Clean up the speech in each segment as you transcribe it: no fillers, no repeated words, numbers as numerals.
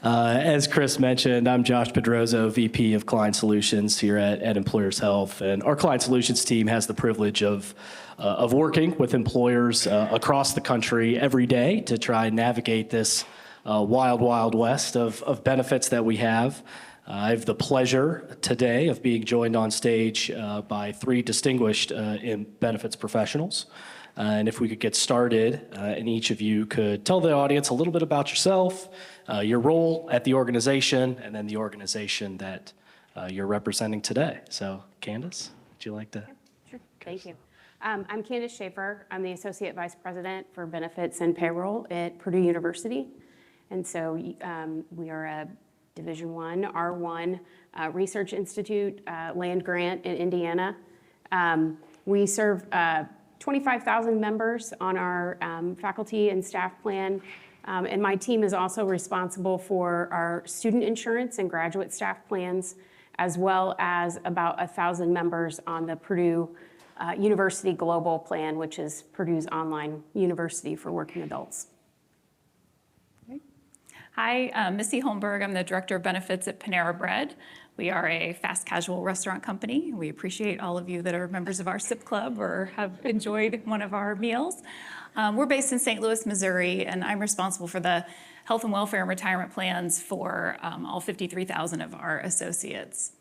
As Chris mentioned, I'm Josh Pedroso, VP of Client Solutions here at Employers Health. And our Client Solutions team has the privilege of working with employers across the country every day to try and navigate this wild, wild west of benefits that we have. I have the pleasure today of being joined on stage by three distinguished benefits professionals. And if we could get started, and each of you could tell the audience a little bit about yourself, your role at the organization, and then the organization that you're representing today. So, Candace, would you like to? Yeah, sure. Thank you. I'm Candace Schaefer. I'm the Associate Vice President for Benefits and Payroll at Purdue University. And so we are a Division I, R1 Research Institute land grant in Indiana. We serve 25,000 members on our faculty and staff plan. And my team is also responsible for our student insurance and graduate staff plans, as well as about 1,000 members on the Purdue University Global Plan, which is Purdue's online university for working adults. Hi, I'm Missy Holmberg. I'm the Director of Benefits at Panera Bread. We are a fast casual restaurant company. We appreciate all of you that are members of our SIP club or have enjoyed one of our meals. We're based in St. Louis, Missouri, and I'm responsible for the health and welfare and retirement plans for all 53,000 of our associates.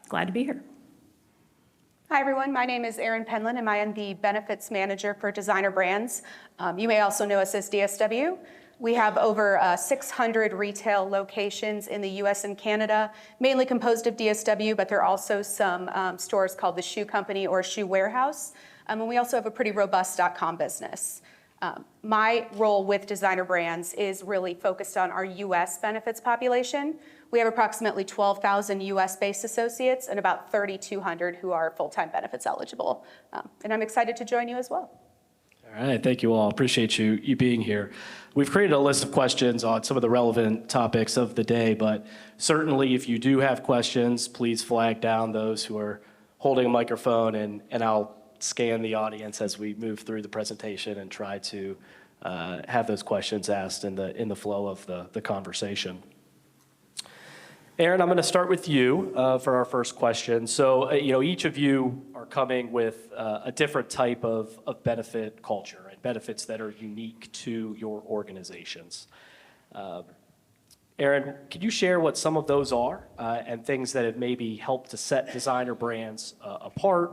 Glad to be here. Hi everyone, my name is Erin Penland and I am the Benefits Manager for Designer Brands. You may also know us as DSW. We have over 600 retail locations in the US and Canada, mainly composed of DSW, but there are also some stores called the Shoe Company or Shoe Warehouse. And we also have a pretty robust .com business. My role with Designer Brands is really focused on our US benefits population. We have approximately 12,000 US-based associates and about 3,200 who are full-time benefits eligible. And I'm excited to join you as well. All right, thank you all. Appreciate you being here. We've created a list of questions on some of the relevant topics of the day, but certainly if you do have questions, please flag down those who are holding a microphone, and I'll scan the audience as we move through the presentation and try to have those questions asked in the flow of the conversation. Erin, I'm going to start with you for our first question. So, each of you are coming with a different type of benefit culture and benefits that are unique to your organizations. Erin, could you share what some of those are and things that have maybe helped to set Designer Brands apart,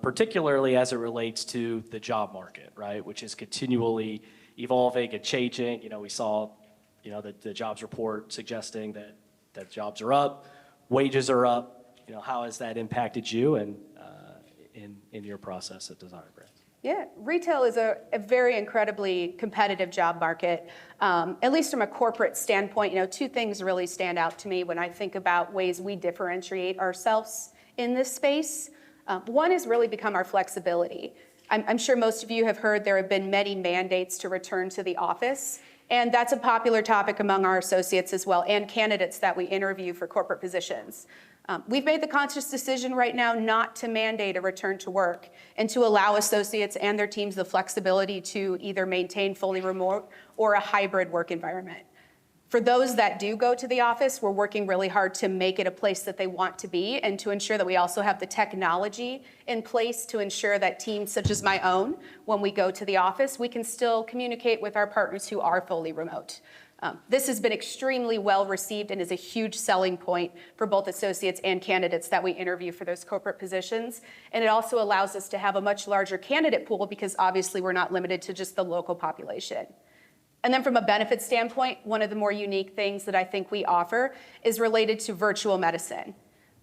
particularly as it relates to the job market, right, which is continually evolving and changing. We saw, the jobs report suggesting that jobs are up, wages are up. How has that impacted you and in your process at Designer Brands? Yeah, retail is a very incredibly competitive job market. At least from a corporate standpoint, two things really stand out to me when I think about ways we differentiate ourselves in this space. One has really become our flexibility. I'm sure most of you have heard there have been many mandates to return to the office. And that's a popular topic among our associates as well, and candidates that we interview for corporate positions. We've made the conscious decision right now not to mandate a return to work and to allow associates and their teams the flexibility to either maintain fully remote or a hybrid work environment. For those that do go to the office, we're working really hard to make it a place that they want to be and to ensure that we also have the technology in place to ensure that teams such as my own, when we go to the office, we can still communicate with our partners who are fully remote. This has been extremely well received and is a huge selling point for both associates and candidates that we interview for those corporate positions. And it also allows us to have a much larger candidate pool because obviously we're not limited to just the local population. And then from a benefit standpoint, one of the more unique things that I think we offer is related to virtual medicine.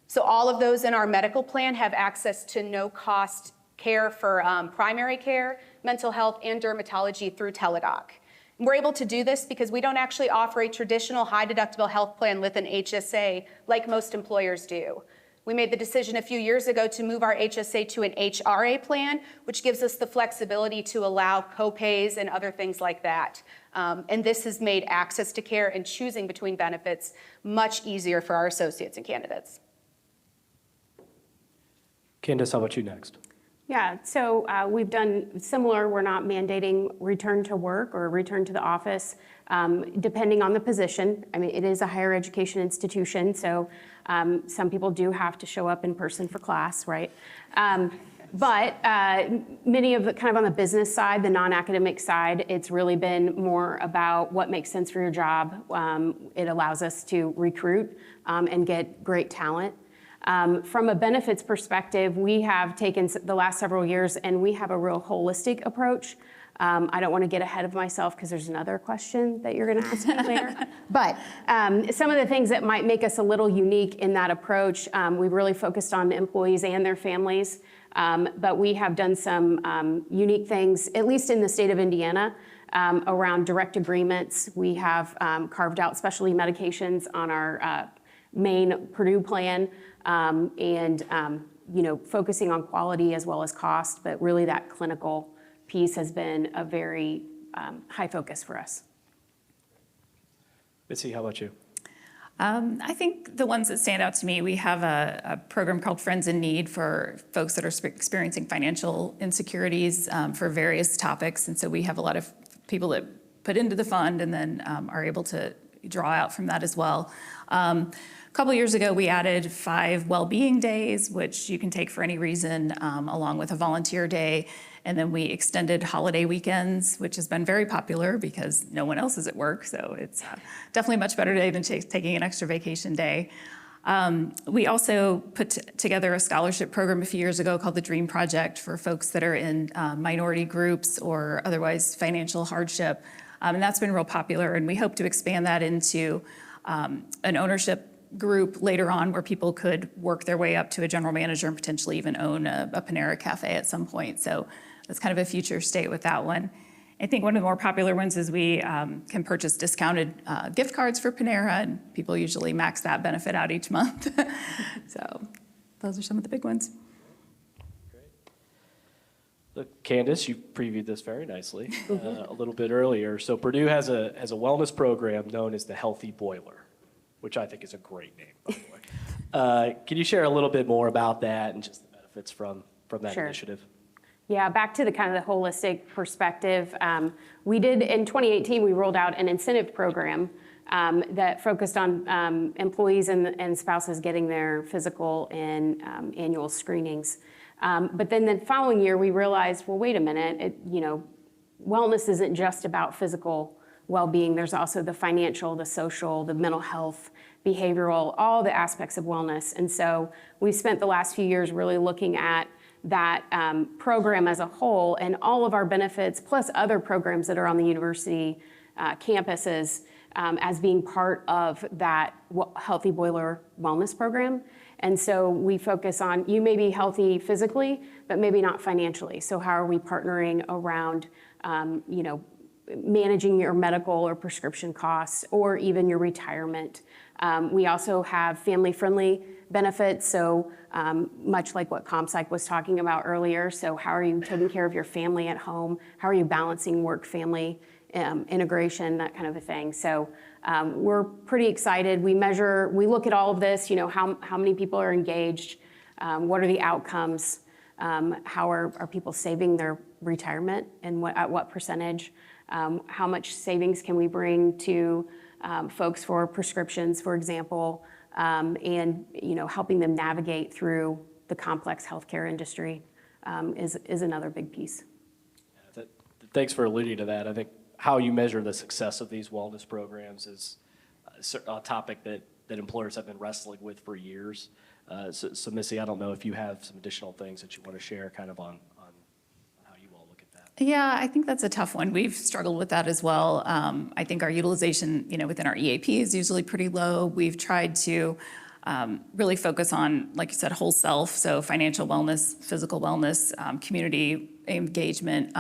So all of those in our medical plan have access to no-cost care for primary care, mental health, and dermatology through Teladoc. And we're able to do this because we don't actually offer a traditional high-deductible health plan with an HSA like most employers do. We made the decision a few years ago to move our HSA to an HRA plan, which gives us the flexibility to allow co-pays and other things like that. And this has made access to care and choosing between benefits much easier for our associates and candidates. Candace, how about you next? Yeah, so we've done similar. We're not mandating return to work or return to the office. depending on the position. I mean, it is a higher education institution, so some people do have to show up in person for class, right? But many of the kind of on the business side, the non-academic side, it's really been more about what makes sense for your job. It allows us to recruit and get great talent. From a benefits perspective, we have taken the last several years and we have a real holistic approach. I don't want to get ahead of myself because there's another question that you're going to ask me later. But some of the things that might make us a little unique in that approach, we've really focused on employees and their families. But we have done some unique things, at least in the state of Indiana, around direct agreements. We have carved out specialty medications on our main Purdue plan, and focusing on quality as well as cost, but really that clinical piece has been a very high focus for us. Missy, how about you? I think the ones that stand out to me, we have a program called Friends in Need for folks that are experiencing financial insecurities for various topics. And so we have a lot of people that put into the fund and then are able to draw out from that as well. A couple years ago, we added 5 well-being days, which you can take for any reason, along with a volunteer day. And then we extended holiday weekends, which has been very popular because no one else is at work. So it's definitely a much better day than taking an extra vacation day. We also put together a scholarship program a few years ago called the Dream Project for folks that are in minority groups or otherwise financial hardship. And that's been real popular. And we hope to expand that into an ownership group later on where people could work their way up to a general manager and potentially even own a Panera Cafe at some point. So that's kind of a future state with that one. I think one of the more popular ones is we can purchase discounted gift cards for Panera, and people usually max that benefit out each month. So those are some of the big ones. Great. Look, Candace, you previewed this very nicely a little bit earlier. So Purdue has a wellness program known as the Healthy Boiler, which I think is a great name, by the way. Can you share a little bit more about that and just the benefits from that Sure. initiative? Yeah, back to the kind of the holistic perspective. We did, in 2018, we rolled out an incentive program that focused on employees and spouses getting their physical and annual screenings. But then the following year, we realized, well, wait a minute, wellness isn't just about physical well-being. There's also the financial, the social, the mental health, behavioral, all the aspects of wellness. And so we spent the last few years really looking at that program as a whole and all of our benefits, plus other programs that are on the university campuses as being part of that Healthy Boiler wellness program. And so we focus on, you may be healthy physically, but maybe not financially. So how are we partnering around, managing your medical or prescription costs, or even your retirement? We also have family-friendly benefits, so much like what ComPsych was talking about earlier. So how are you taking care of your family at home? How are you balancing work-family integration, that kind of a thing? So we're pretty excited. We look at all of this, how many people are engaged, what are the outcomes, how are people saving their retirement, and at what percentage? How much savings can we bring to folks for prescriptions, for example, and helping them navigate through the complex healthcare industry is another big piece. Thanks for alluding to that. I think how you measure the success of these wellness programs is a topic that employers have been wrestling with for years. So Missy, I don't know if you have some additional things that you want to share kind of on how you all look at that. Yeah, I think that's a tough one. We've struggled with that as well. I think our utilization, within our EAP is usually pretty low. We've tried to really focus on, like you said, whole self, so financial wellness, physical wellness, community engagement.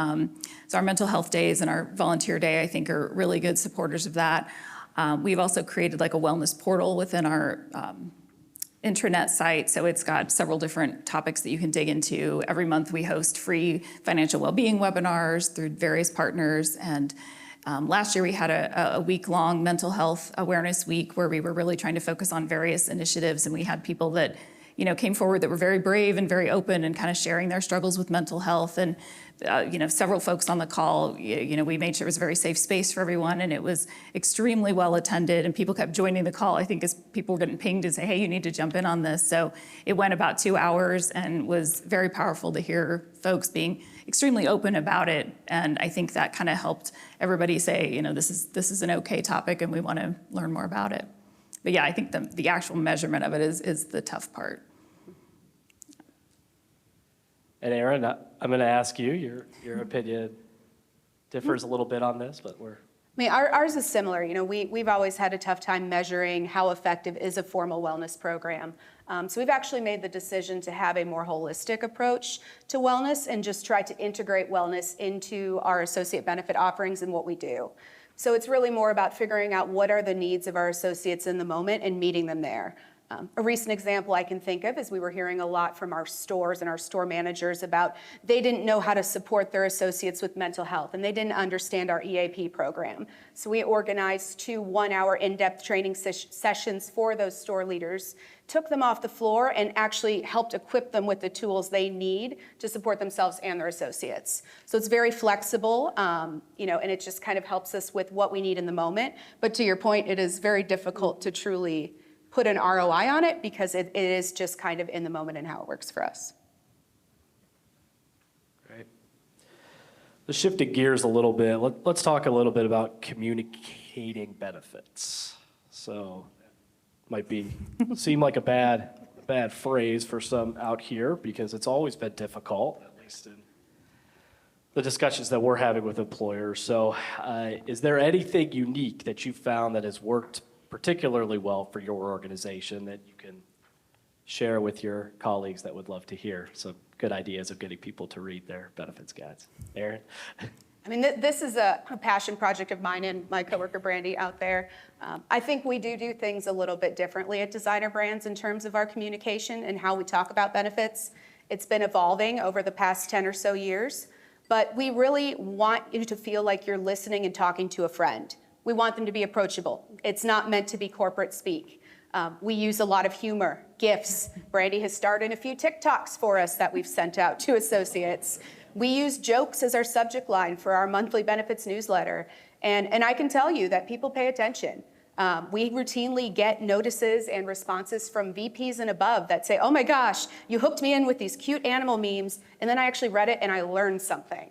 So our mental health days and our volunteer day, I think, are really good supporters of that. We've also created like a wellness portal within our intranet site, so it's got several different topics that you can dig into. Every month we host free financial well-being webinars through various partners, and last year we had a week-long mental health awareness week where we were really trying to focus on various initiatives, and we had people that came forward that were very brave and very open and kind of sharing their struggles with mental health. And several folks on the call, we made sure it was a very safe space for everyone, and it was extremely well attended, and people kept joining the call, I think, as people were getting pinged and say, hey, you need to jump in on this. So it went about 2 hours and was very powerful to hear folks being extremely open about it. And I think that kind of helped everybody say, this is an okay topic and we want to learn more about it. But yeah, I think the actual measurement of it is the tough part. And Aaron, I'm going to ask you, your opinion differs a little bit on this, but we're... I mean, ours is similar. We've always had a tough time measuring how effective is a formal wellness program. So we've actually made the decision to have a more holistic approach to wellness and just try to integrate wellness into our associate benefit offerings and what we do. So it's really more about figuring out what are the needs of our associates in the moment and meeting them there. A recent example I can think of is we were hearing a lot from our stores and our store managers about they didn't know how to support their associates with mental health, and they didn't understand our EAP program. So we organized 2 one-hour in-depth training sessions for those store leaders, took them off the floor, and actually helped equip them with the tools they need to support themselves and their associates. So it's very flexible, and it just kind of helps us with what we need in the moment. But to your point, it is very difficult to truly put an ROI on it because it is just kind of in the moment and how it works for us. Great. Let's shift gears a little bit. Let's talk a little bit about communicating benefits. So might seem like a bad phrase for some out here because it's always been difficult, at least in the discussions that we're having with employers. So is there anything unique that you found that has worked particularly well for your organization that you can share with your colleagues that would love to hear some good ideas of getting people to read their benefits guides? Erin? I mean, this is a passion project of mine and my coworker Brandy out there. I think we do things a little bit differently at Designer Brands in terms of our communication and how we talk about benefits. It's been evolving over the past 10 or so years, but we really want you to feel like you're listening and talking to a friend. We want them to be approachable. It's not meant to be corporate speak. We use a lot of humor, GIFs. Brandy has started a few TikToks for us that we've sent out to associates. We use jokes as our subject line for our monthly benefits newsletter. And I can tell you that people pay attention. We routinely get notices and responses from VPs and above that say, oh my gosh, you hooked me in with these cute animal memes, and then I actually read it and I learned something.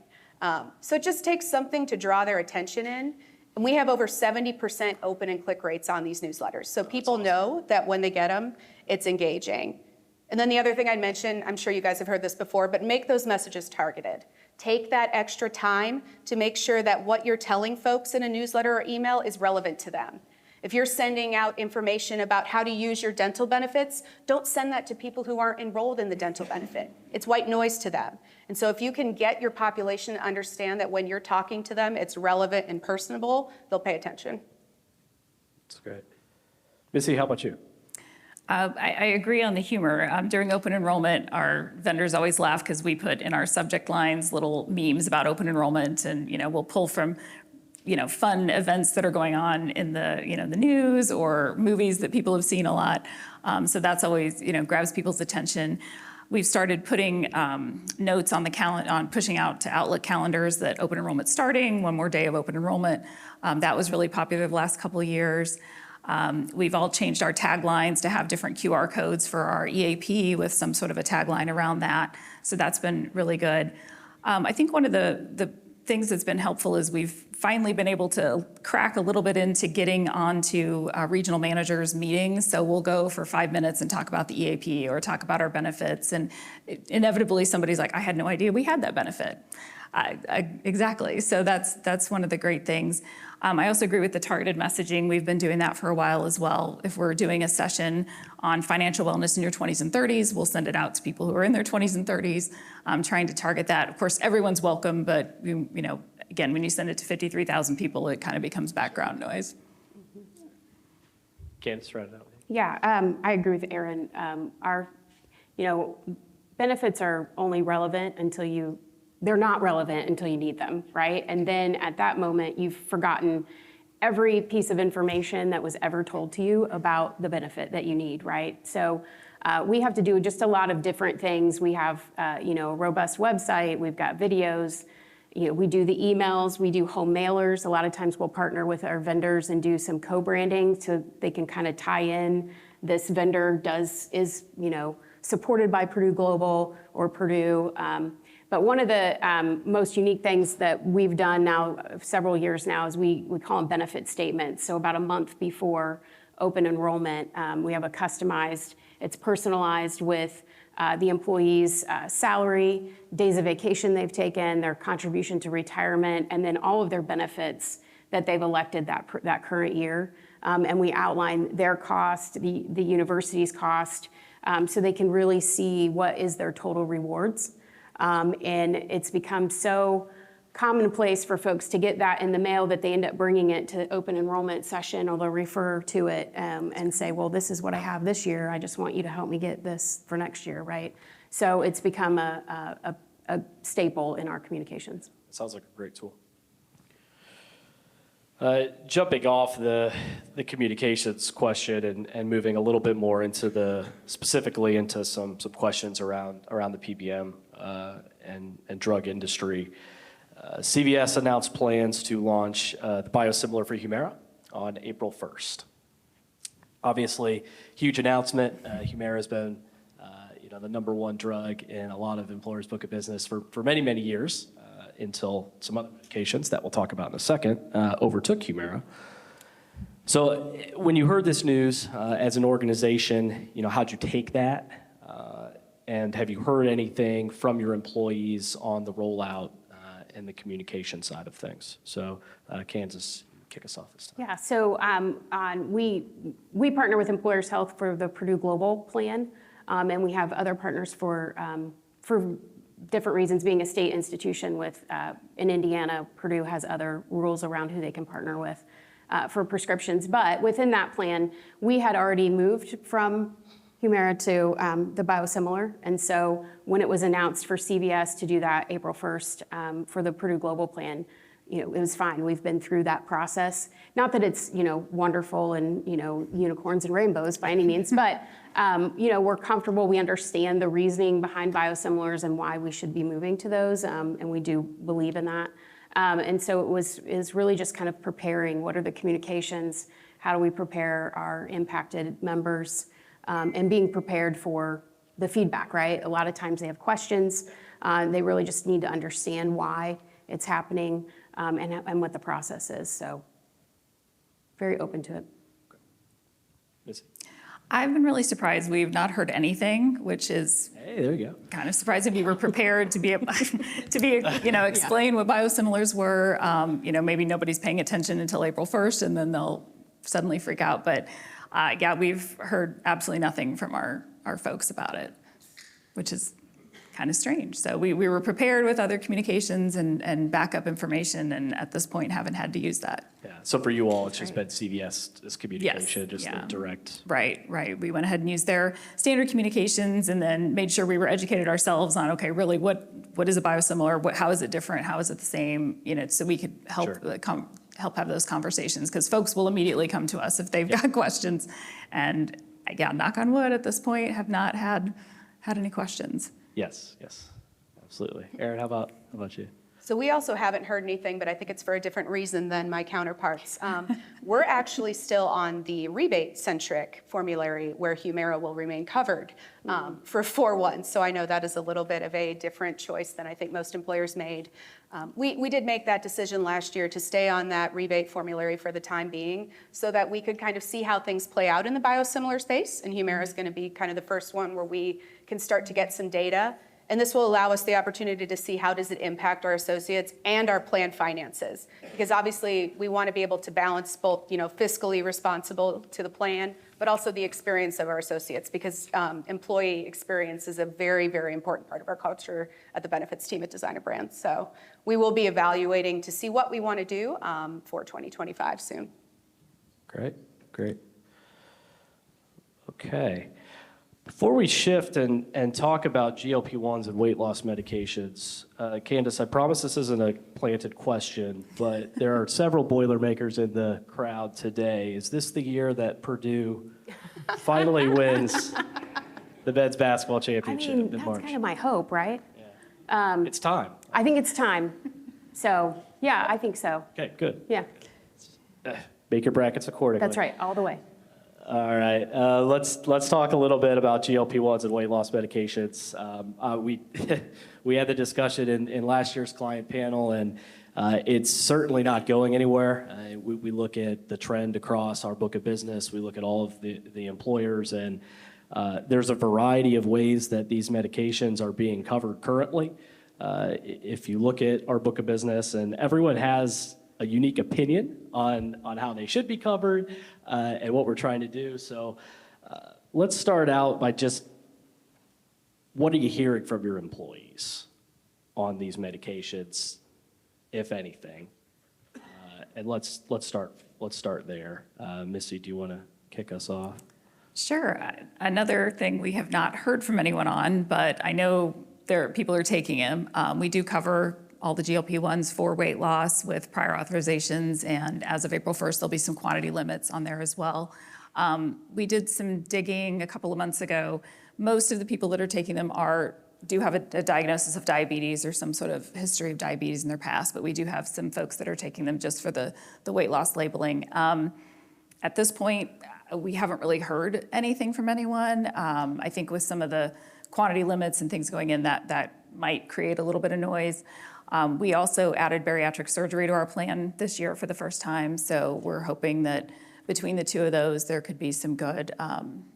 So it just takes something to draw their attention in. And we have over 70% open and click rates on these newsletters. So people know that when they get them, it's engaging. And then the other thing I'd mention, I'm sure you guys have heard this before, but make those messages targeted. Take that extra time to make sure that what you're telling folks in a newsletter or email is relevant to them. If you're sending out information about how to use your dental benefits, don't send that to people who aren't enrolled in the dental benefit. It's white noise to them. And so if you can get your population to understand that when you're talking to them, it's relevant and personable, they'll pay attention. That's great. Missy, how about you? I agree on the humor. During open enrollment, our vendors always laugh because we put in our subject lines little memes about open enrollment, and we'll pull from fun events that are going on in the the news or movies that people have seen a lot. So that's always grabs people's attention. We've started putting notes on the pushing out to Outlook calendars that open enrollment's starting, one more day of open enrollment. That was really popular the last couple of years. We've all changed our taglines to have different QR codes for our EAP with some sort of a tagline around that. So that's been really good. I think one of the things that's been helpful is we've finally been able to crack a little bit into getting onto regional managers' meetings. So we'll go for 5 minutes and talk about the EAP or talk about our benefits. And inevitably somebody's like, I had no idea we had that benefit. Exactly. So that's one of the great things. I also agree with the targeted messaging. We've been doing that for a while as well. If we're doing a session on financial wellness in your 20s and 30s, we'll send it out to people who are in their 20s and 30s, trying to target that. Of course, everyone's welcome, but again, when you send it to 53,000 people, it kind of becomes background noise. Candace, right now. Yeah, I agree with Erin. Our benefits are only relevant until they're not relevant until you need them, right? And then at that moment, you've forgotten every piece of information that was ever told to you about the benefit that you need, right? So we have to do just a lot of different things. We have, a robust website. We've got videos. We do the emails. We do home mailers. A lot of times we'll partner with our vendors and do some co-branding so they can kind of tie in. This vendor is supported by Purdue Global or Purdue. But one of the most unique things that we've done now, several years now, is we call them benefit statements. So about a month before open enrollment, we have it's personalized with the employee's salary, days of vacation they've taken, their contribution to retirement, and then all of their benefits that they've elected that current year. And we outline their cost, the university's cost, so they can really see what is their total rewards. And it's become so commonplace for folks to get that in the mail that they end up bringing it to open enrollment session, or they'll refer to it and say, well, this is what I have this year. I just want you to help me get this for next year, right? So it's become a staple in our communications. Sounds like a great tool. Jumping off the communications question and moving a little bit more into specifically into some questions around the PBM and drug industry. CVS announced plans to launch the biosimilar for Humira on April 1st. Obviously, huge announcement. Humira has been the number one drug in a lot of employers' book of business for many, many years, until some other medications that we'll talk about in a second overtook Humira. So when you heard this news as an organization, how'd you take that? And have you heard anything from your employees on the rollout and the communication side of things? So Kansas, kick us off this time. Yeah, so we partner with Employers Health for the Purdue Global plan, and we have other partners for different reasons. Being a state institution in Indiana, Purdue has other rules around who they can partner with for prescriptions. But within that plan, we had already moved from Humira to the biosimilar. And so when it was announced for CVS to do that April 1st for the Purdue Global plan, it was fine. We've been through that process. Not that it's, wonderful and, unicorns and rainbows by any means, but, we're comfortable. We understand the reasoning behind biosimilars and why we should be moving to those. And we do believe in that. And so is really just kind of preparing. What are the communications? How do we prepare our impacted members? And being prepared for the feedback, right? A lot of times they have questions. They really just need to understand why it's happening and what the process is. So very open to it. Missy? I've been really surprised. We've not heard anything, which is Hey, there you go. kind of surprising. We were prepared to be able to explain what biosimilars were. Maybe nobody's paying attention until April 1st, and then they'll suddenly freak out. But we've heard absolutely nothing from our folks about it, which is kind of strange. So we were prepared with other communications and backup information, and at this point haven't had to use that. Yeah. So for you all, it's just been CVS communication, Yes, just yeah. the direct. Right. We went ahead and used their standard communications and then made sure we were educated ourselves on, okay, really, what is a biosimilar? How is it different? How is it the same? So we could help Sure. help have those conversations, because folks will immediately come to us if they've got questions. And knock on wood, at this point, have not had any questions. Yes, absolutely. Aaron, how about you? So we also haven't heard anything, but I think it's for a different reason than my counterparts. We're actually still on the rebate-centric formulary where Humira will remain covered for 4/1. So I know that is a little bit of a different choice than I think most employers made. We did make that decision last year to stay on that rebate formulary for the time being so that we could kind of see how things play out in the biosimilar space. And Humira is going to be kind of the first one where we can start to get some data. And this will allow us the opportunity to see how does it impact our associates and our plan finances. Because obviously we want to be able to balance both, fiscally responsible to the plan, but also the experience of our associates, because employee experience is a very, very important part of our culture at the benefits team at Designer Brands. So we will be evaluating to see what we want to do for 2025 soon. Great. Okay. Before we shift and talk about GLP-1s and weight loss medications, Candace, I promise this isn't a planted question, but there are several Boilermakers in the crowd today. Is this the year that Purdue finally wins the men's basketball I championship mean, in that's March. kind of my hope, right? It's time. I think it's time. So, yeah, I think so. Okay, good. Yeah, Make your brackets accordingly. that's right, all the way. All right, let's talk a little bit about GLP-1s and weight loss medications. We we had the discussion in last year's client panel, and it's certainly not going anywhere. We look at the trend across our book of business. We look at all of the employers, and there's a variety of ways that these medications are being covered currently. If you look at our book of business, and everyone has a unique opinion on how they should be covered and what we're trying to do. So let's start out by just, what are you hearing from your employees on these medications, if anything? And let's start there. Missy, do you want to kick us off? Sure. Another thing we have not heard from anyone on, but I know people are taking them. We do cover all the GLP-1s for weight loss with prior authorizations, and as of April 1st, there'll be some quantity limits on there as well. We did some digging a couple of months ago. Most of the people that are taking them do have a diagnosis of diabetes or some sort of history of diabetes in their past, but we do have some folks that are taking them just for the weight loss labeling. At this point, we haven't really heard anything from anyone. I think with some of the quantity limits and things going in, that might create a little bit of noise. We also added bariatric surgery to our plan this year for the first time, so we're hoping that between the two of those, there could be some good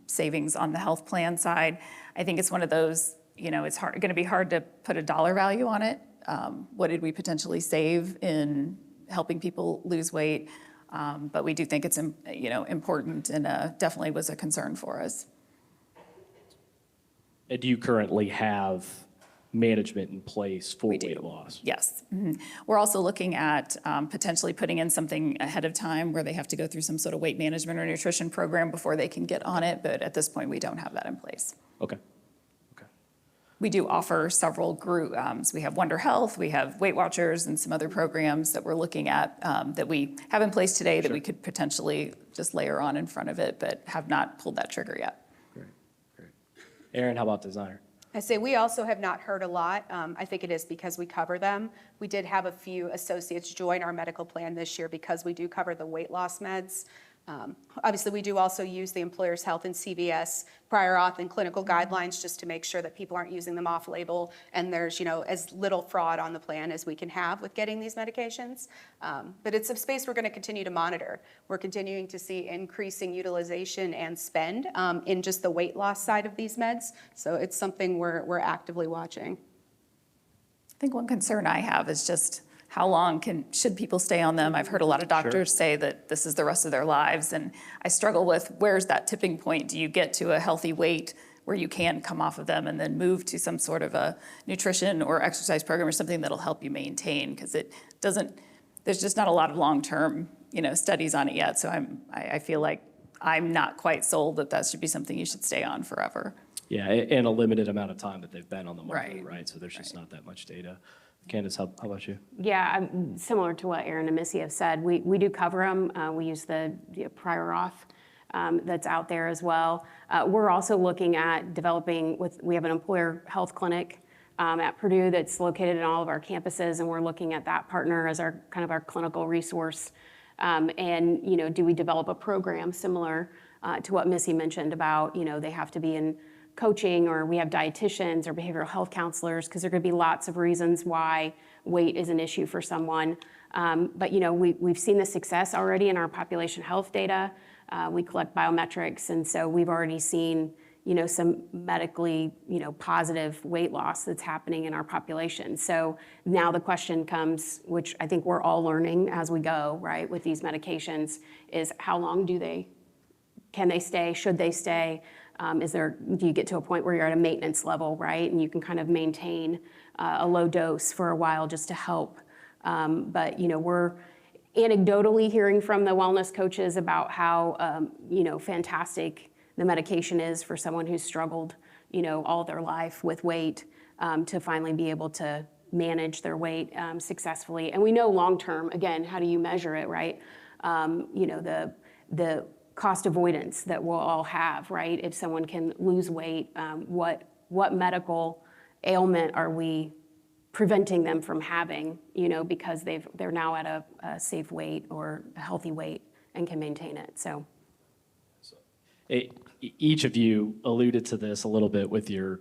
savings on the health plan side. I think it's one of those, it's going to be hard to put a dollar value on it. What did we potentially save in helping people lose weight? But we do think it's important, and definitely was a concern for us. And do you currently have management in place for We do. weight loss? Yes. Mhm. We're also looking at potentially putting in something ahead of time where they have to go through some sort of weight management or nutrition program before they can get on it, but at this point, we don't have that in place. Okay. We do offer several groups. We have Wonder Health, we have Weight Watchers, and some other programs that we're looking at that we have in place today that we could potentially just layer on in front of it, but have not pulled that trigger yet. Great. Aaron, how about designer? I say we also have not heard a lot. I think it is because we cover them. We did have a few associates join our medical plan this year because we do cover the weight loss meds. Obviously, we do also use the employer's health and CVS prior auth and clinical guidelines just to make sure that people aren't using them off label and there's as little fraud on the plan as we can have with getting these medications. But it's a space we're going to continue to monitor. We're continuing to see increasing utilization and spend in just the weight loss side of these meds. So it's something we're actively watching. I think one concern I have is just how long should people stay on them? I've heard a lot of doctors say that this is the rest of their lives, and I struggle with where's that tipping point? Do you get to a healthy weight where you can come off of them and then move to some sort of a nutrition or exercise program or something that'll help you maintain? Because there's just not a lot of long-term, studies on it yet. So I feel like I'm not quite sold that should be something you should stay on forever. Yeah, and a limited amount of time that they've been on the market, Right. right? So there's just not that much data. Candace, how about you? Yeah, similar to what Aaron and Missy have said, we do cover them. We use the prior auth that's out there as well. We're also looking at developing we have an employer health clinic at Purdue that's located in all of our campuses, and we're looking at that partner as our kind of our clinical resource. And do we develop a program similar to what Missy mentioned about they have to be in coaching, or we have dietitians or behavioral health counselors, because there could be lots of reasons why weight is an issue for someone. But we've seen the success already in our population health data. We collect biometrics, and so we've already seen some medically positive weight loss that's happening in our population. So now the question comes, which I think we're all learning as we go, right, with these medications, is how long can they stay? Should they stay? Do you get to a point where you're at a maintenance level, right? And you can kind of maintain a low dose for a while just to help. But we're anecdotally hearing from the wellness coaches about how, fantastic the medication is for someone who's struggled, all their life with weight, to finally be able to manage their weight successfully. And we know long-term, again, how do you measure it, right? The cost avoidance that we'll all have, right? If someone can lose weight, what medical ailment are we preventing them from having, because they're now at a safe weight or a healthy weight and can maintain it, so. Each of you alluded to this a little bit with your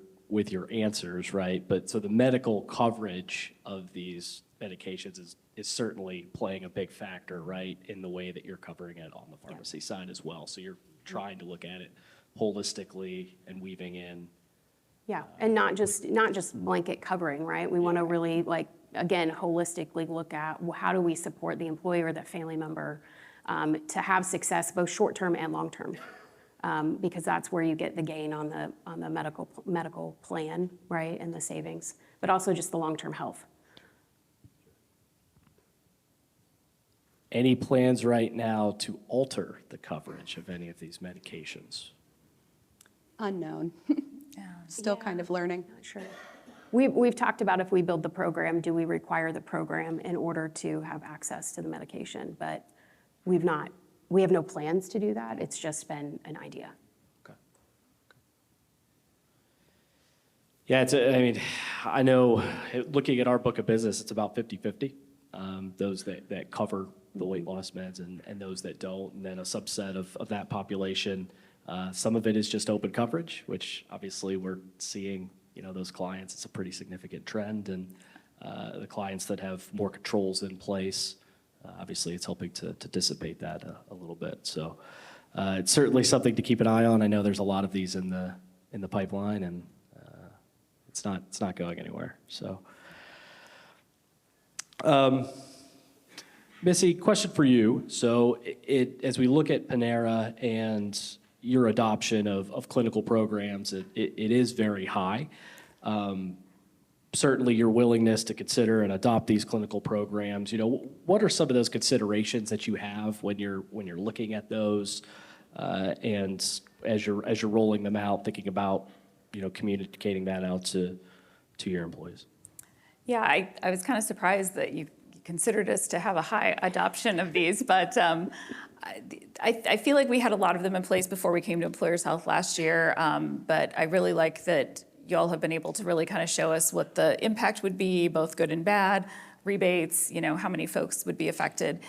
answers, right? But so the medical coverage of these medications is certainly playing a big factor, right, in the way that you're covering it on the pharmacy side as well. So you're trying to look at it holistically and weaving in. Yeah, and not just blanket covering, right? We want to really, again, holistically look at how do we support the employee or the family member to have success, both short-term and long-term, because that's where you get the gain on the medical plan, right, and the savings, but also just the long-term health. Any plans right now to alter the coverage of any of these medications? Unknown. Still kind of learning. Not sure. We've talked about if we build the program, do we require the program in order to have access to the medication? But we have no plans to do that. It's just been an idea. Okay. Yeah, I know looking at our book of business, it's about 50-50. Those that cover the weight loss meds and those that don't, and then a subset of that population. Some of it is just open coverage, which obviously we're seeing, those clients, it's a pretty significant trend, and the clients that have more controls in place, obviously it's helping to dissipate that a little bit. So it's certainly something to keep an eye on. I know there's a lot of these in the pipeline, and it's not going anywhere. So. Missy, question for you. So as we look at Panera and your adoption of clinical programs, it is very high. Certainly your willingness to consider and adopt these clinical programs, what are some of those considerations that you have when you're looking at those, and as you're rolling them out, thinking about, communicating that out to your employees? Yeah, I was kind of surprised that you considered us to have a high adoption of these, but I feel like we had a lot of them in place before we came to Employers Health last year, but I really like that y'all have been able to really kind of show us what the impact would be, both good and bad, rebates, how many folks would be affected.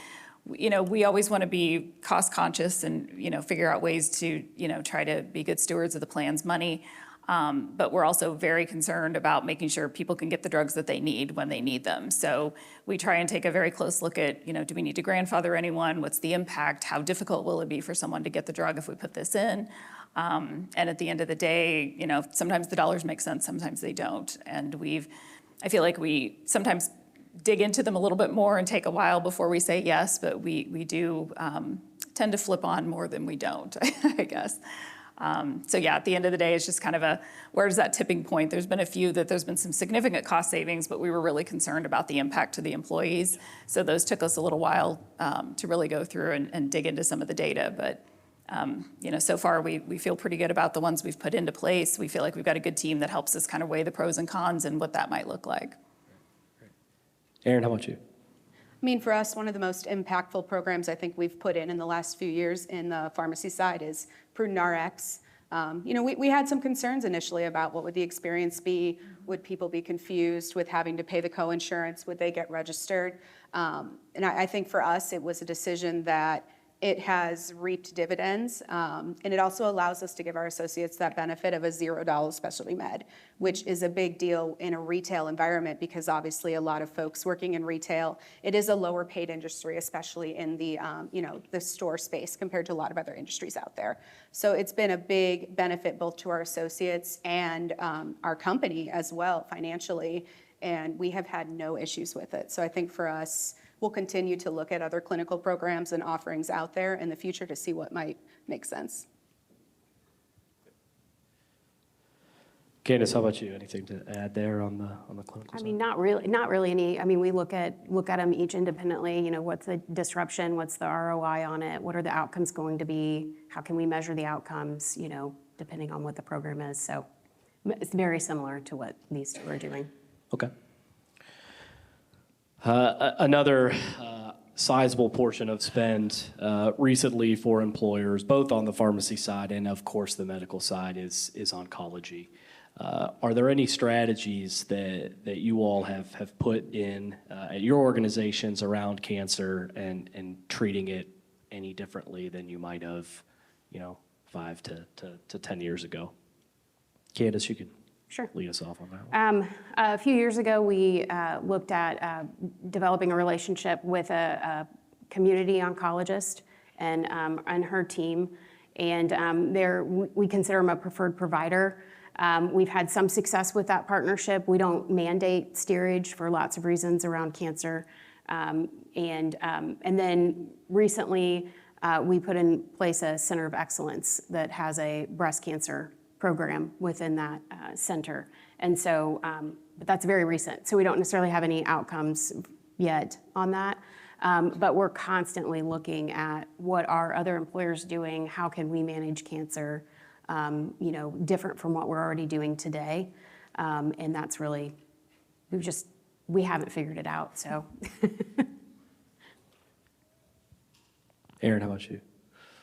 We always want to be cost conscious and, figure out ways to, try to be good stewards of the plan's money. But we're also very concerned about making sure people can get the drugs that they need when they need them. So we try and take a very close look at, do we need to grandfather anyone? What's the impact? How difficult will it be for someone to get the drug if we put this in? And at the end of the day, sometimes the dollars make sense, sometimes they don't. And I feel like we sometimes dig into them a little bit more and take a while before we say yes, but we do tend to flip on more than we don't, I guess. So yeah, at the end of the day, it's just kind of where's that tipping point? There's been a few that there's been some significant cost savings, but we were really concerned about the impact to the employees. So those took us a little while to really go through and dig into some of the data. But so far we feel pretty good about the ones we've put into place. We feel like we've got a good team that helps us kind of weigh the pros and cons and what that might look like. Aaron, how about you? I mean, for us, one of the most impactful programs I think we've put in the last few years in the pharmacy side is Prudent RX. We had some concerns initially about what would the experience be. Would people be confused with having to pay the co-insurance? Would they get registered? And I think for us, it was a decision that it has reaped dividends, and it also allows us to give our associates that benefit of a $0 specialty med, which is a big deal in a retail environment because obviously a lot of folks working in retail, it is a lower paid industry, especially in the the store space compared to a lot of other industries out there. So it's been a big benefit both to our associates and our company as well financially, and we have had no issues with it. So I think for us, we'll continue to look at other clinical programs and offerings out there in the future to see what might make sense. Candace, how about you? Anything to add there on the clinical side? Not really any. We look at them each independently. What's the disruption? What's the ROI on it? What are the outcomes going to be? How can we measure the outcomes, depending on what the program is. So it's very similar to what these two are doing. Okay. Another sizable portion of spend recently for employers, both on the pharmacy side and, of course, the medical side, is oncology. Are there any strategies that you all have put in at your organizations around cancer and treating it any differently than you might have, 5 to 10 years ago? Candace, you can Sure. lead us off on that one. A few years ago, we looked at developing a relationship with a community oncologist and her team, and we consider them a preferred provider. We've had some success with that partnership. We don't mandate steerage for lots of reasons around cancer, and then recently we put in place a center of excellence that has a breast cancer program within that center. And so, but that's very recent. So we don't necessarily have any outcomes yet on that. But we're constantly looking at what are other employers doing? How can we manage cancer, different from what we're already doing today? And that's really, we haven't figured it out, so. Aaron, how about you?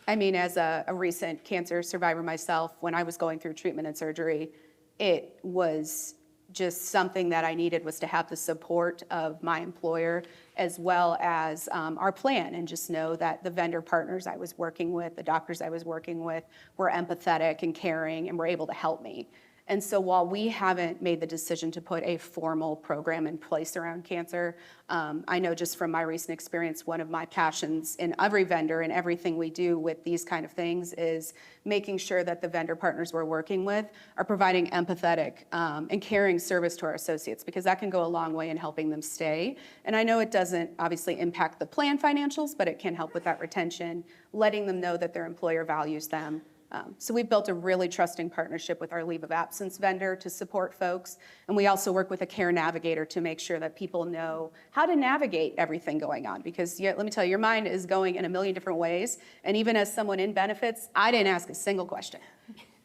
I mean, as a recent cancer survivor myself, when I was going through treatment and surgery, it was just something that I needed was to have the support of my employer as well as our plan, and just know that the vendor partners I was working with, the doctors I was working with, were empathetic and caring and were able to help me. And so while we haven't made the decision to put a formal program in place around cancer, I know just from my recent experience, one of my passions in every vendor and everything we do with these kind of things is making sure that the vendor partners we're working with are providing empathetic and caring service to our associates, because that can go a long way in helping them stay. And I know it doesn't obviously impact the plan financials, but it can help with that retention, letting them know that their employer values them. So we've built a really trusting partnership with our leave of absence vendor to support folks. And we also work with a care navigator to make sure that people know how to navigate everything going on. Because let me tell you, your mind is going in a million different ways. And even as someone in benefits, I didn't ask a single question.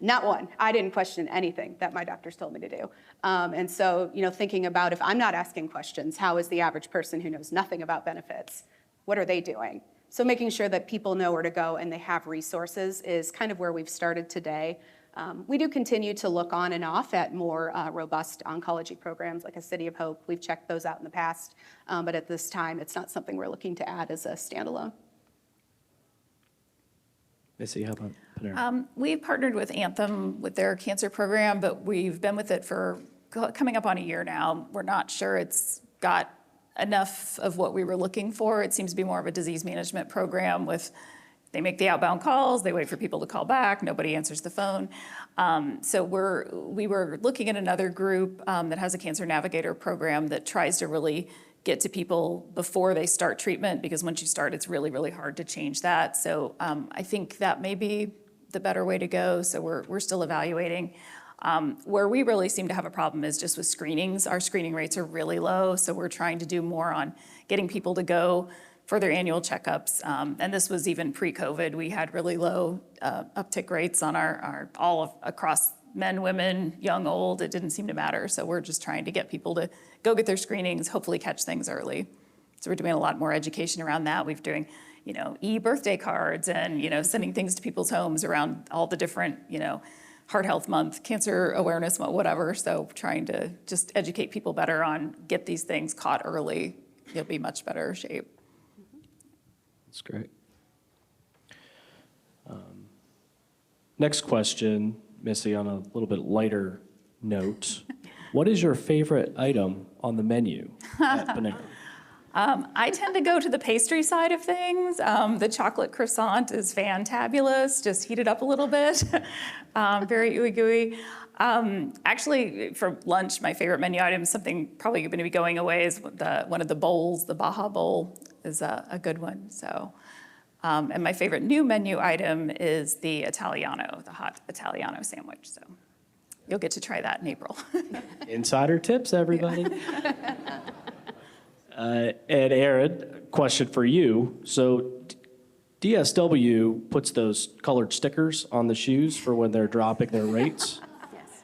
Not one. I didn't question anything that my doctors told me to do. And so, thinking about if I'm not asking questions, how is the average person who knows nothing about benefits? What are they doing? So making sure that people know where to go and they have resources is kind of where we've started today. We do continue to look on and off at more robust oncology programs like a City of Hope. We've checked those out in the past, but at this time, it's not something we're looking to add as a standalone. Missy, how about Panera? We've partnered with Anthem with their cancer program, but we've been with it for coming up on a year now. We're not sure it's got enough of what we were looking for. It seems to be more of a disease management program with, they make the outbound calls, they wait for people to call back, nobody answers the phone. So we were looking at another group that has a cancer navigator program that tries to really get to people before they start treatment, because once you start, it's really, really hard to change that. So I think that may be the better way to go. So we're still evaluating. Where we really seem to have a problem is just with screenings. Our screening rates are really low, so we're trying to do more on getting people to go for their annual checkups. And this was even pre-COVID. We had really low uptick rates on our across men, women, young, old. It didn't seem to matter. So we're just trying to get people to go get their screenings, hopefully catch things early. So we're doing a lot more education around that. We're doing, e-birthday cards and, sending things to people's homes around all the different, Heart Health Month, Cancer Awareness Month, whatever. So trying to just educate people better on get these things caught early. You'll be much better shape. That's great. Next question, Missy, on a little bit lighter note. What is your favorite item on the menu at Panera? I tend to go to the pastry side of things. The chocolate croissant is fantabulous. Just heat it up a little bit. Very ooey gooey. Actually, for lunch, my favorite menu item is something probably going to be going away is one of the bowls. The Baja Bowl is a good one. So, and my favorite new menu item is the Italiano, the hot Italiano sandwich. So you'll get to try that in April. Insider tips, everybody. And Aaron, question for you. So DSW puts those colored stickers on the shoes for when they're dropping their rates. Yes.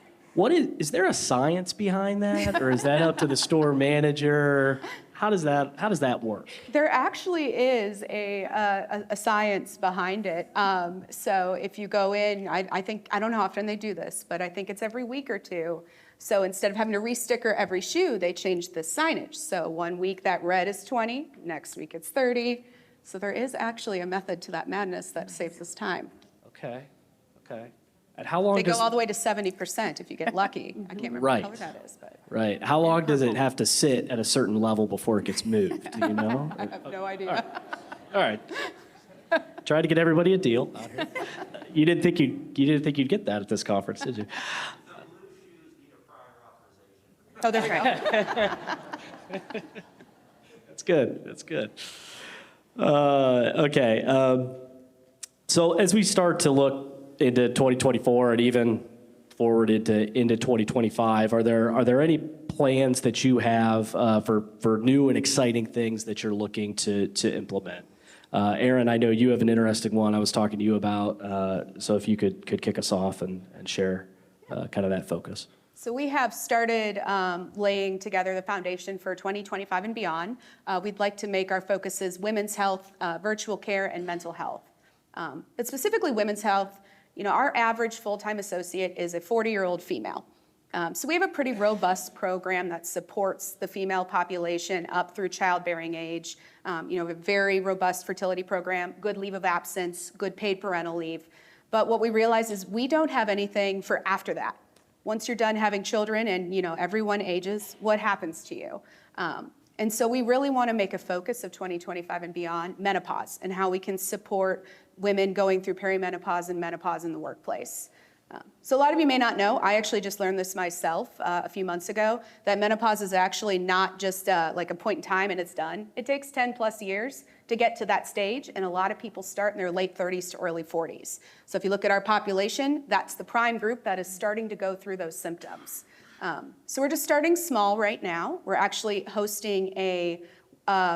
Is there a science behind that, or is that up to the store manager? How does that work? There actually is a science behind it. So if you go in, I think, I don't know how often they do this, but I think it's every week or two. So instead of having to re-sticker every shoe, they changed the signage. So one week that red is 20, next week it's 30. So there is actually a method to that madness that saves us time. Okay. And how long They does go all the way to 70% if you get lucky. I can't remember Right. what color that is, but right? How long does it have to sit at a certain level before it gets moved? Do you know? I have no idea. All right. Try to get everybody a deal out here. You didn't think you'd get that at this conference, did you? Oh, there we go. That's good. Okay. So as we start to look into 2024 and even forward into 2025, are there any plans that you have for new and exciting things that you're looking to implement? Aaron, I know you have an interesting one I was talking to you about, so if you could kick us off and share kind of that focus. So we have started laying together the foundation for 2025 and beyond. We'd like to make our focuses women's health, virtual care, and mental health. But specifically women's health, our average full-time associate is a 40-year-old female. So we have a pretty robust program that supports the female population up through childbearing age. A very robust fertility program, good leave of absence, good paid parental leave. But what we realize is we don't have anything for after that. Once you're done having children and everyone ages, what happens to you? And so we really want to make a focus of 2025 and beyond menopause and how we can support women going through perimenopause and menopause in the workplace. So a lot of you may not know, I actually just learned this myself a few months ago, that menopause is actually not just like a point in time and it's done. It takes 10 plus years to get to that stage, and a lot of people start in their late 30s to early 40s. So if you look at our population, that's the prime group that is starting to go through those symptoms. So we're just starting small right now. We're actually hosting a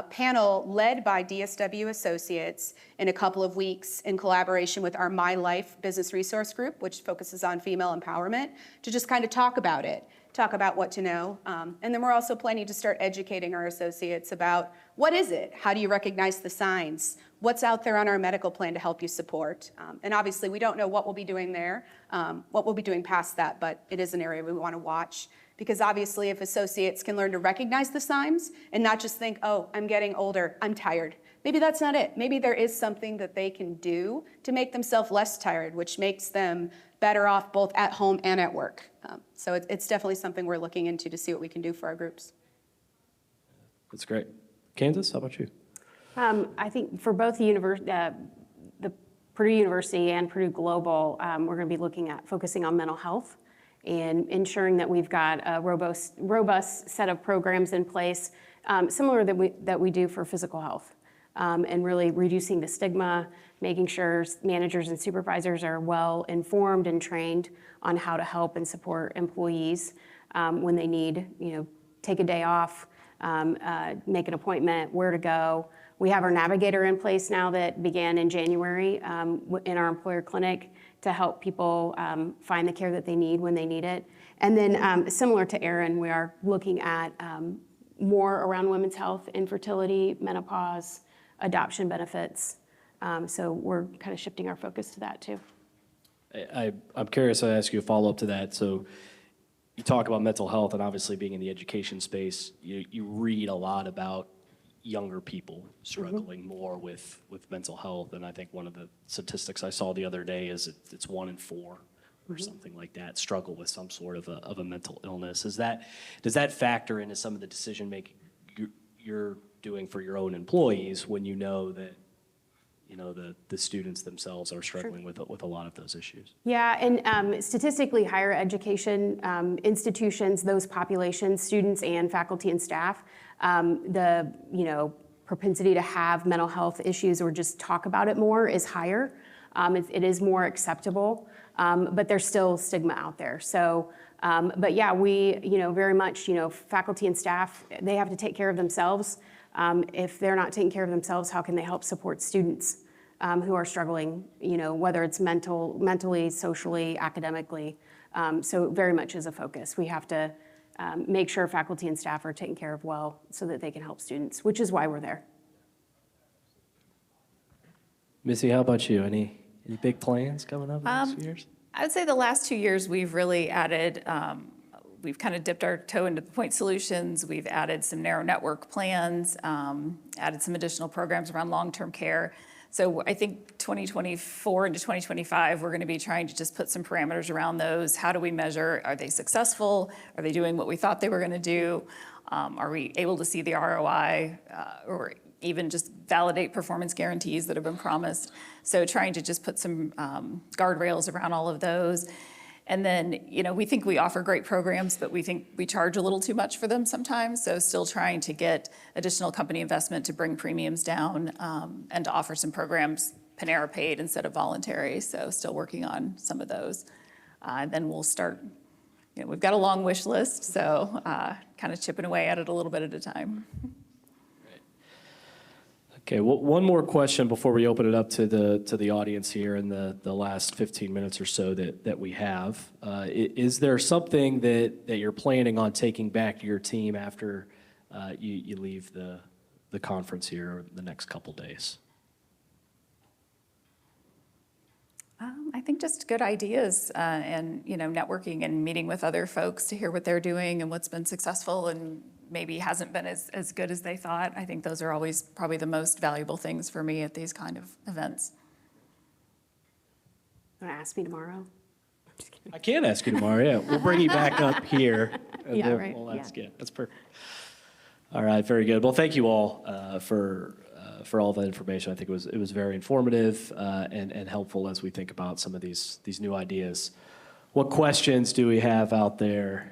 panel led by DSW Associates in a couple of weeks in collaboration with our My Life Business Resource Group, which focuses on female empowerment, to just kind of talk about it, talk about what to know. And then we're also planning to start educating our associates about what is it? How do you recognize the signs? What's out there on our medical plan to help you support? And obviously, we don't know what we'll be doing there, what we'll be doing past that, but it is an area we want to watch. Because obviously, if associates can learn to recognize the signs and not just think, oh, I'm getting older, I'm tired. Maybe that's not it. Maybe there is something that they can do to make themselves less tired, which makes them better off both at home and at work. So it's definitely something we're looking into to see what we can do for our groups. That's great. Candace, how about you? I think for both the Purdue University and Purdue Global, we're going to be looking at focusing on mental health and ensuring that we've got a robust set of programs in place, similar that we do for physical health, and really reducing the stigma, making sure managers and supervisors are well informed and trained on how to help and support employees when they need, take a day off, make an appointment, where to go. We have our navigator in place now that began in January in our employer clinic to help people find the care that they need when they need it. And then similar to Erin, we are looking at more around women's health, infertility, menopause, adoption benefits. So we're kind of shifting our focus to that too. I'm curious, I'll ask you a follow-up to that. So you talk about mental health, and obviously being in the education space, you read a lot about younger people struggling more with mental health. And I think one of the statistics I saw the other day is it's 1 in 4 or something like that struggle with some sort of a mental illness. Does that factor into some of the decision making you're doing for your own employees when you know that the students themselves are struggling with a lot of those issues? Yeah, and statistically, higher education institutions, those populations, students and faculty and staff, the propensity to have mental health issues or just talk about it more is higher. It is more acceptable, but there's still stigma out there. So, but yeah, we very much faculty and staff, they have to take care of themselves. If they're not taking care of themselves, how can they help support students who are struggling, whether it's mentally, socially, academically. So very much is a focus. We have to make sure faculty and staff are taken care of well so that they can help students, which is why we're there. Missy, how about you? Any big plans coming up in the next few years? I would say the last 2 years, we've really added, we've kind of dipped our toe into the point solutions. We've added some narrow network plans, added some additional programs around long-term care. So I think 2024 into 2025, we're going to be trying to just put some parameters around those. How do we measure? Are they successful? Are they doing what we thought they were going to do? Are we able to see the ROI or even just validate performance guarantees that have been promised? So trying to just put some guardrails around all of those. And then, we think we offer great programs, but we think we charge a little too much for them sometimes. So still trying to get additional company investment to bring premiums down and to offer some programs Panera paid instead of voluntary. So still working on some of those. And then we'll start, we've got a long wish list, so kind of chipping away at it a little bit at a time. Okay, well, one more question before we open it up to the audience here in the last 15 minutes or so that we have. Is there something that you're planning on taking back to your team after you leave the conference here or the next couple days? I think just good ideas and, networking and meeting with other folks to hear what they're doing and what's been successful and maybe hasn't been as good as they thought. I think those are always probably the most valuable things for me at these kind of events. Want to ask me tomorrow? I can ask you tomorrow, yeah. We'll bring you back up here. And Yeah, then right, we'll ask yeah. you. That's perfect. All right, very good. Well, thank you all for all that information. I think it was very informative and helpful as we think about some of these new ideas. What questions do we have out there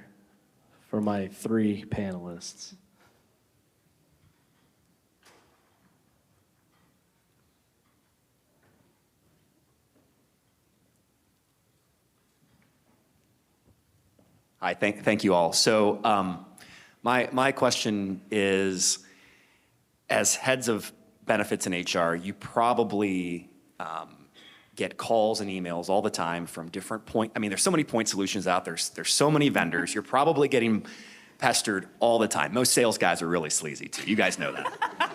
for my three panelists? Hi, thank you all. So my question is, as heads of benefits in HR, you probably get calls and emails all the time from different there's so many point solutions out there. There's so many vendors. You're probably getting pestered all the time. Most sales guys are really sleazy too. You guys know that.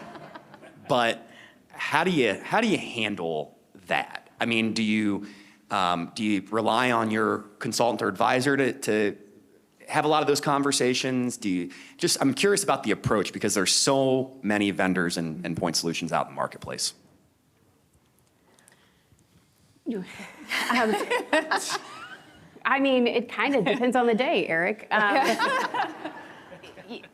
But how do you handle that? I mean, do you rely on your consultant or advisor to have a lot of those conversations? I'm curious about the approach because there's so many vendors and point solutions out in the marketplace. I mean, it kind of depends on the day, Eric.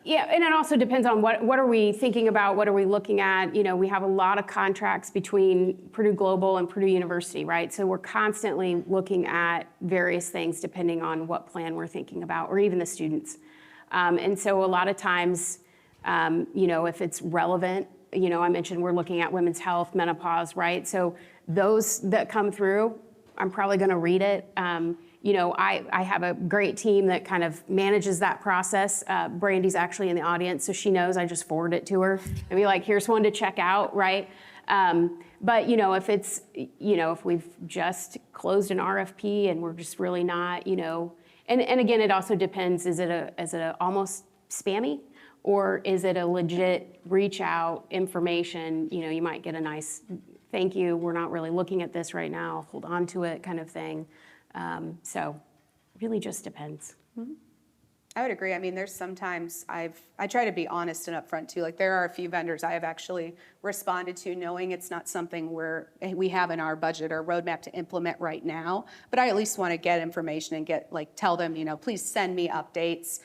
Yeah, and it also depends on what are we thinking about, what are we looking at. We have a lot of contracts between Purdue Global and Purdue University, right? So we're constantly looking at various things depending on what plan we're thinking about, or even the students. And so a lot of times, if it's relevant, I mentioned we're looking at women's health, menopause, right? So those that come through, I'm probably going to read it. I have a great team that kind of manages that process. Brandy's actually in the audience, so she knows I just forward it to her and be like, here's one to check out, right? But, if it's, if we've just closed an RFP and we're just really not, and again, it also depends, is it a almost spammy? Or is it a legit reach out information? You might get a nice thank you. We're not really looking at this right now. Hold on to it kind of thing. So really just depends. Mm-hmm. I would agree. I mean, there's sometimes I try to be honest and upfront too. Like there are a few vendors I have actually responded to knowing it's not something we have in our budget or roadmap to implement right now, but I at least want to get information and tell them, please send me updates.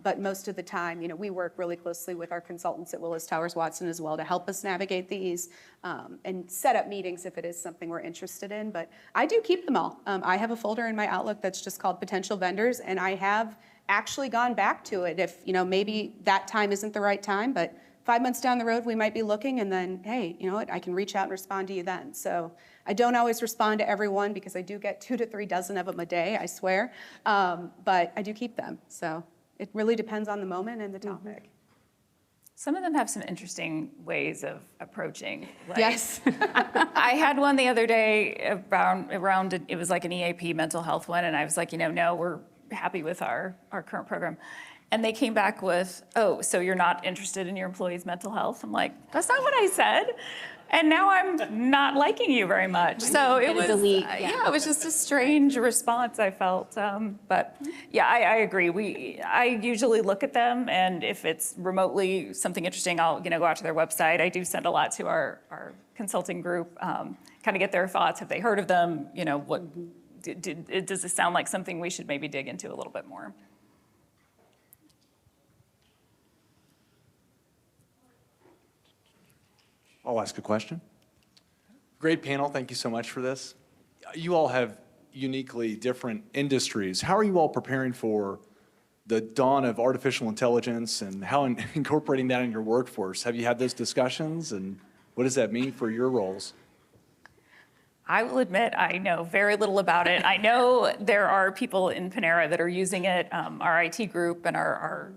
But most of the time, we work really closely with our consultants at Willis Towers Watson as well to help us navigate these and set up meetings if it is something we're interested in. But I do keep them all. I have a folder in my Outlook that's just called potential vendors, and I have actually gone back to it if, maybe that time isn't the right time, but 5 months down the road, we might be looking and then, hey, you know what, I can reach out and respond to you then. So I don't always respond to everyone because I do get 2 to 3 dozen of them a day, I swear. But I do keep them. So it really depends on the moment and the topic. Some of them have some interesting ways of approaching. Yes. I had one the other day around it was like an EAP mental health one, and I was like, no, happy with our current program. And they came back with, oh, so you're not interested in your employees' mental health? I'm like, that's not what I said. And now I'm not liking you very much. So it was, delete, yeah, it was just a strange response I felt. But yeah, I agree. I usually look at them, and if it's remotely something interesting, I'll go out to their website. I do send a lot to our consulting group, kind of get their thoughts. Have they heard of them? What does this sound like something we should maybe dig into a little bit more? I'll ask a question. Great panel. Thank you so much for this. You all have uniquely different industries. How are you all preparing for the dawn of artificial intelligence and how incorporating that in your workforce? Have you had those discussions, and what does that mean for your roles? I will admit I know very little about it. I know there are people in Panera that are using it. Our IT group and our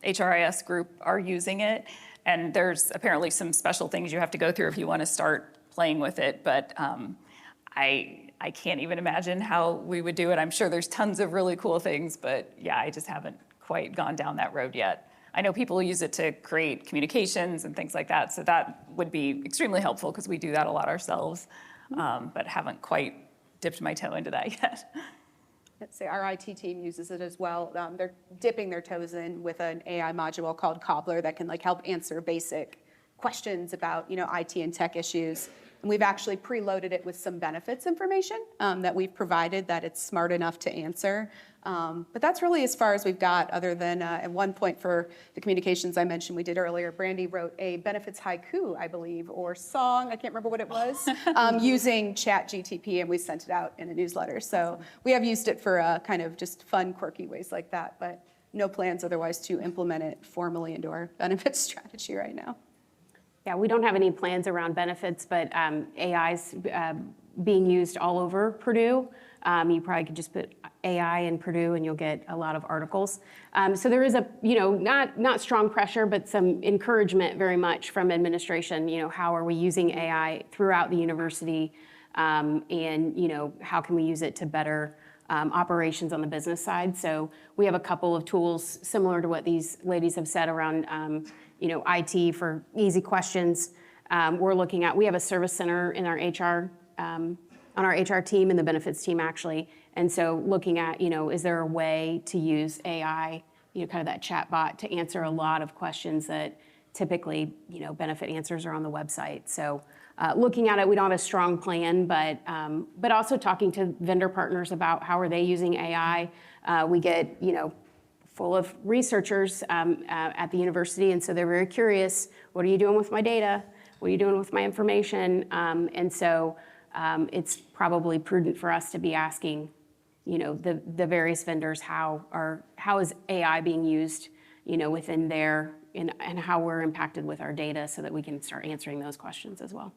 HRIS group are using it. And there's apparently some special things you have to go through if you want to start playing with it. But I can't even imagine how we would do it. I'm sure there's tons of really cool things, but yeah, I just haven't quite gone down that road yet. I know people use it to create communications and things like that. So that would be extremely helpful because we do that a lot ourselves, but haven't quite dipped my toe into that yet. Let's say our IT team uses it as well. They're dipping their toes in with an AI module called Cobbler that can help answer basic questions about IT and tech issues. And we've actually preloaded it with some benefits information that we've provided that it's smart enough to answer. But that's really as far as we've got, other than at one point for the communications I mentioned we did earlier, Brandy wrote a benefits haiku, I believe, or song, I can't remember what it was, using ChatGTP, and we sent it out in a newsletter. So we have used it for kind of just fun, quirky ways like that, but no plans otherwise to implement it formally into our benefits strategy right now. Yeah, we don't have any plans around benefits, but AI's being used all over Purdue. You probably could just put AI in Purdue and you'll get a lot of articles. So there is a, not strong pressure, but some encouragement very much from administration. How are we using AI throughout the university? And, how can we use it to better operations on the business side? So we have a couple of tools similar to what these ladies have said around, IT for easy questions. We have a service center in our HR, on our HR team and the benefits team actually. And so looking at, is there a way to use AI, kind of that chat bot to answer a lot of questions that typically, benefit answers are on the website. So looking at it, we don't have a strong plan, but also talking to vendor partners about how are they using AI. We get, full of researchers at the university, and so they're very curious, what are you doing with my data? What are you doing with my information? And so it's probably prudent for us to be asking, the various vendors how is AI being used, within their, and how we're impacted with our data so that we can start answering those questions as well.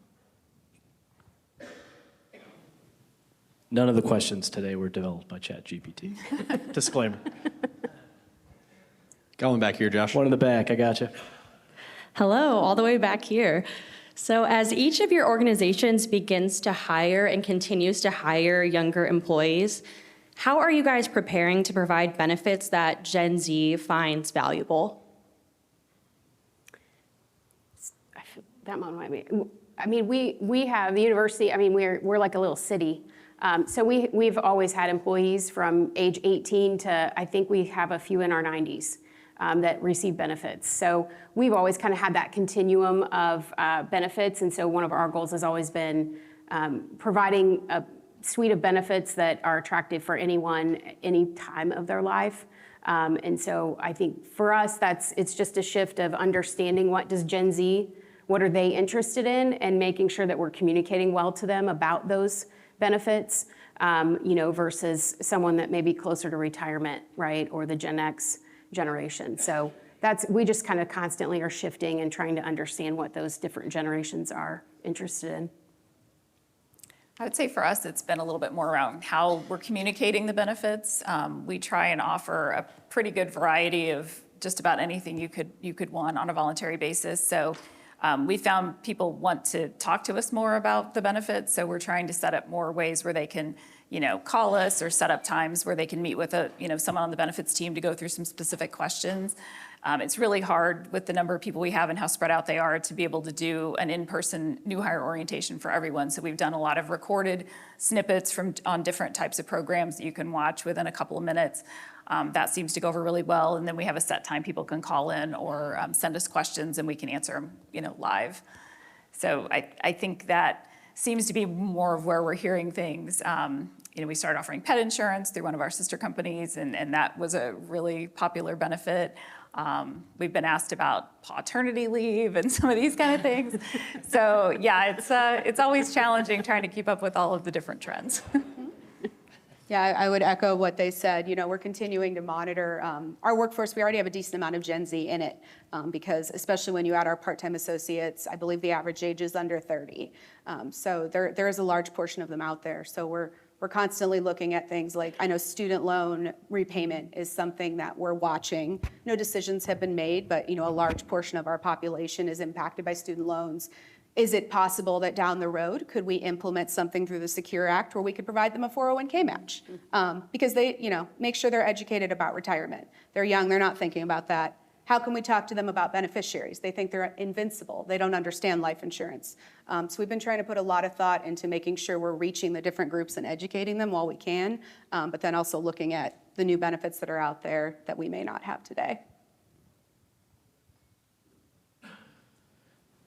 None of the questions today were developed by ChatGPT. Disclaimer. Got one back here, Josh. One in the back, I gotcha. Hello, all the way back here. So as each of your organizations begins to hire and continues to hire younger employees, how are you guys preparing to provide benefits that Gen Z finds valuable? That one might be. We have the university. We're like a little city. So we've always had employees from age 18 to I think we have a few in our 90s that receive benefits. So we've always kind of had that continuum of benefits. And so one of our goals has always been providing a suite of benefits that are attractive for anyone, any time of their life. And so I think for us, it's just a shift of understanding what are they interested in, and making sure that we're communicating well to them about those benefits, versus someone that may be closer to retirement, right, or the Gen X generation. So we just kind of constantly are shifting and trying to understand what those different generations are interested in. I would say for us, it's been a little bit more around how we're communicating the benefits. We try and offer a pretty good variety of just about anything you could want on a voluntary basis. So we found people want to talk to us more about the benefits. So we're trying to set up more ways where they can call us or set up times where they can meet with someone on the benefits team to go through some specific questions. It's really hard with the number of people we have and how spread out they are to be able to do an in-person new hire orientation for everyone. So we've done a lot of recorded snippets on different types of programs that you can watch within a couple of minutes. That seems to go over really well. And then we have a set time people can call in or send us questions and we can answer them, live. So I think that seems to be more of where we're hearing things. We started offering pet insurance through one of our sister companies, and that was a really popular benefit. We've been asked about paternity leave and some of these kind of things. So yeah, it's always challenging trying to keep up with all of the different trends. Yeah, I would echo what they said. We're continuing to monitor our workforce. We already have a decent amount of Gen Z in it because especially when you add our part-time associates, I believe the average age is under 30. So there is a large portion of them out there. So we're constantly looking at things like, I know student loan repayment is something that we're watching. No decisions have been made, but a large portion of our population is impacted by student loans. Is it possible that down the road, could we implement something through the Secure Act where we could provide them a 401k match? Because they, make sure they're educated about retirement. They're young, they're not thinking about that. How can we talk to them about beneficiaries? They think they're invincible. They don't understand life insurance. So we've been trying to put a lot of thought into making sure we're reaching the different groups and educating them while we can, but then also looking at the new benefits that are out there that we may not have today.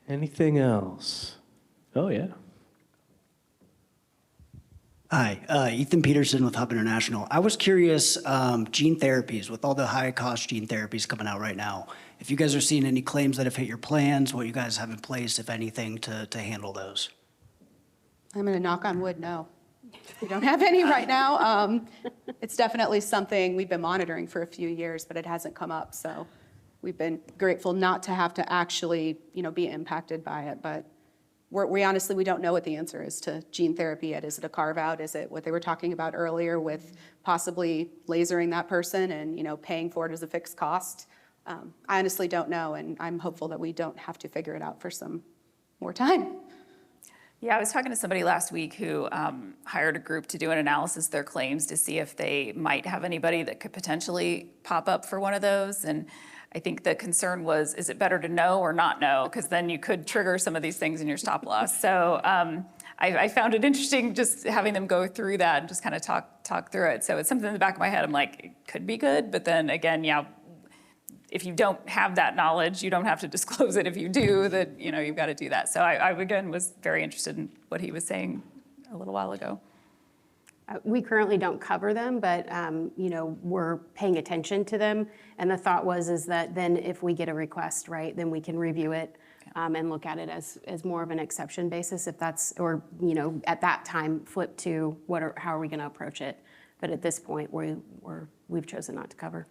Anything else? Oh, yeah. Hi, Ethan Peterson with Hub International. I was curious, gene therapies, with all the high-cost gene therapies coming out right now, if you guys are seeing any claims that have hit your plans, what you guys have in place, if anything, to handle those. I'm going to knock on wood, no. We don't have any right now. It's definitely something we've been monitoring for a few years, but it hasn't come up. So we've been grateful not to have to actually, be impacted by it. But we honestly, we don't know what the answer is to gene therapy yet. Is it a carve out? Is it what they were talking about earlier with possibly lasering that person and, paying for it as a fixed cost? I honestly don't know, and I'm hopeful that we don't have to figure it out for some more time. Yeah, I was talking to somebody last week who hired a group to do an analysis of their claims to see if they might have anybody that could potentially pop up for one of those. And I think the concern was, is it better to know or not know? Because then you could trigger some of these things in your stop loss. So I found it interesting just having them go through that and just kind of talk through it. So it's something in the back of my head. I'm like, it could be good. But then again, if you don't have that knowledge, you don't have to disclose it. If you do, that you've got to do that. So I again was very interested in what he was saying a little while ago. We currently don't cover them, but we're paying attention to them. And the thought is that then if we get a request, right, then we can review it and look at it as more of an exception basis, if that's, or at that time flip to how are we going to approach it. But at this point, we've chosen not to cover.